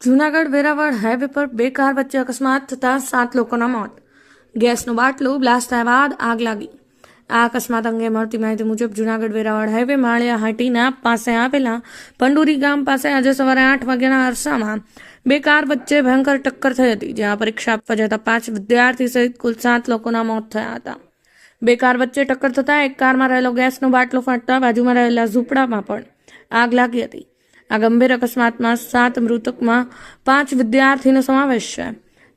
Junagadh Veraval highway પર બે car વચ્ચે અકસ્માત થતા 7 લોકોના મોત. ગેસનો બાટલો બ્લાસ્ટ થયા બાદ આગ લાગી. આ અકસ્માત અંગે મળતી માહિતી મુજબ જૂનાગઢ વેરાવળ હાઈવે માળિયા હાટીના પાસે આવેલા પંડુરી ગામ પાસે આજે સવારે 8 વાગ્યાના અરસામાં બે કાર વચ્ચે ભયંકર ટક્કર થઈ હતી, જ્યાં પરીક્ષા આપવા જતા 5 વિદ્યાર્થી સહિત કુલ 7 લોકોના મોત થયા હતા. બે કાર વચ્ચે ટક્કર થતા એક કારમાં રહેલો ગેસનો બાટલો ફાટતા બાજુમાં રહેલા ઝૂંપડામાં પણ આગ લાગી હતી. આ ગંભીર અકસ્માતમાં 7 મૃતકમાં 5 વિદ્યાર્થીનો સમાવેશ છે,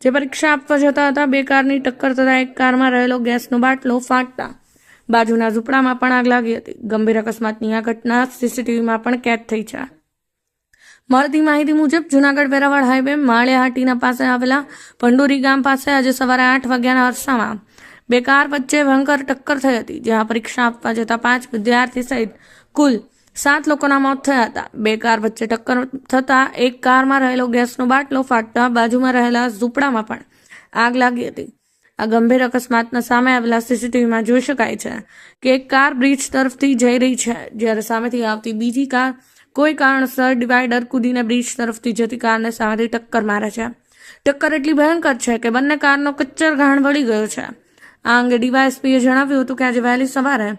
જે પરીક્ષા આપવા જતા હતા. બે કારની ટક્કર થતા એક કારમાં રહેલો ગેસનો બાટલો ફાટતા બાજુના ઝૂંપડામાં પણ આગ લાગી હતી. ગંભીર અકસ્માતની આ ઘટના સીસીટીવીમાં પણ કેદ થઈ છે. મળતી માહિતી મુજબ જૂનાગઢ વેરાવળ હાઈવે માળિયા હાટીના પાસે આવેલા પંડુરી ગામ પાસે આજે સવારે 8 વાગ્યાના અરસામાં બે કાર વચ્ચે ભયંકર ટક્કર થઈ હતી, જ્યાં પરીક્ષા આપવા જતા 5 વિદ્યાર્થી સહિત કુલ 7 લોકોના મોત થયા હતા. બે કાર વચ્ચે ટક્કર થતા એક કારમાં રહેલો ગેસનો બાટલો ફાટતા બાજુમાં રહેલા ઝૂંપડામાં પણ આગ લાગી હતી. આ ગંભીર અકસ્માતના સામે આવેલા સીસીટીવીમાં જોઈ શકાય છે કે એક કાર બ્રિજ તરફથી જઈ રહી છે, જ્યારે સામેથી આવતી બીજી કાર કોઈ કારણસર ડિવાઈડર કૂદીને બ્રિજ તરફથી જતી કારને સામેથી ટક્કર મારે છે. ટક્કર એટલી ભયંકર છે કે બંને કારનો કચ્ચર ઘાણ વળી ગયો છે. આ અંગે ડીવાયએસપીએ જણાવ્યું હતું કે આજે વહેલી સવારે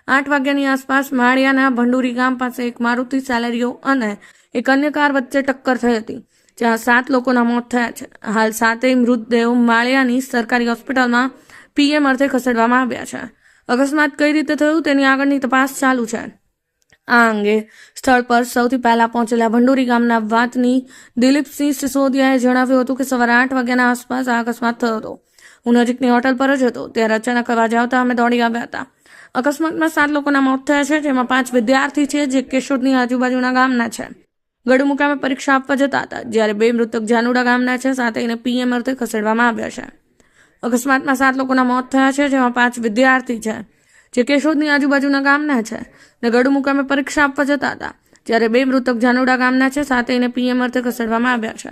8 વાગ્યાની આસપાસ માળિયાના ભંડુરી ગામ પાસે એક મારુતિ સેલેરિયો અને એક અન્ય કાર વચ્ચે ટક્કર થઈ હતી, જ્યાં 7 લોકોના મોત થયા છે. હાલ 7 મૃતદેહો માળિયાની સરકારી હોસ્પિટલમાં પીએમ અર્થે ખસેડવામાં આવ્યા છે. અકસ્માત કઈ રીતે થયું તેની આગળની તપાસ ચાલુ છે. આ અંગે સ્થળ પર સૌથી પહેલા પહોંચેલા ભંડુરી ગામના વાતની દિલીપસિંહ સિસોદિયાએ જણાવ્યું હતું કે સવારે 8 વાગ્યાના આસપાસ આ અકસ્માત થયો હતો. હું નજીકની હોટલ પર જ હતો, ત્યારે અચાનક અવાજ આવતા અમે દોડી આવ્યા હતા. અકસ્માતમાં 7 લોકોના મોત થયા છે, જેમાં 5 વિદ્યાર્થી છે, જે કેશોદની આજુબાજુના ગામના છે. ગડુ મુકામે પરીક્ષા આપવા જતા હતા, જ્યારે 2 મૃતક જાનુડા ગામના છે. સાતેને પીએમ અર્થે ખસેડવામાં આવ્યા છે. અકસ્માતમાં 7 લોકોના મોત થયા છે, જેમાં 5 વિદ્યાર્થી છે, જે કેશોદની આજુબાજુના ગામના છે અને ગડુ મુકામે પરીક્ષા આપવા જતા હતા, જ્યારે 2 મૃતક જાનુડા ગામના છે. સાતેને પીએમ અર્થે ખસેડવામાં આવ્યા છે.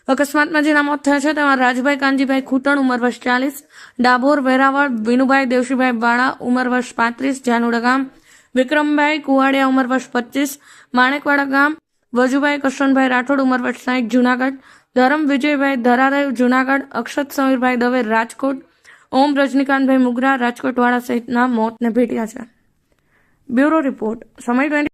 અકસ્માતમાં જેના મોત થયા છે તેમાં રાજભાઈ કાનજીભાઈ ખૂટણ ઉંમર વર્ષ 40, ડાભોર વેરાવળ વિનુભાઈ દેવશીભાઈ વાળા ઉંમર વર્ષ 35, જાનુડા ગામ, વિક્રમભાઈ કુવાડિયા ઉંમર વર્ષ 25, માણેકવાડા ગામ, વજુભાઈ કશનભાઈ રાઠોડ ઉંમર વર્ષ 60 જૂનાગઢ, ધરમ વિજયભાઈ ધરાદેવ જૂનાગઢ, અક્ષત સમીરભાઈ દવે રાજકોટ, ઓમ રજનીકાંતભાઈ મુગરા રાજકોટવાળા સહિતના મોતને ભેટ્યા છે. બ્યુરો રિપોર્ટ, સમય 20।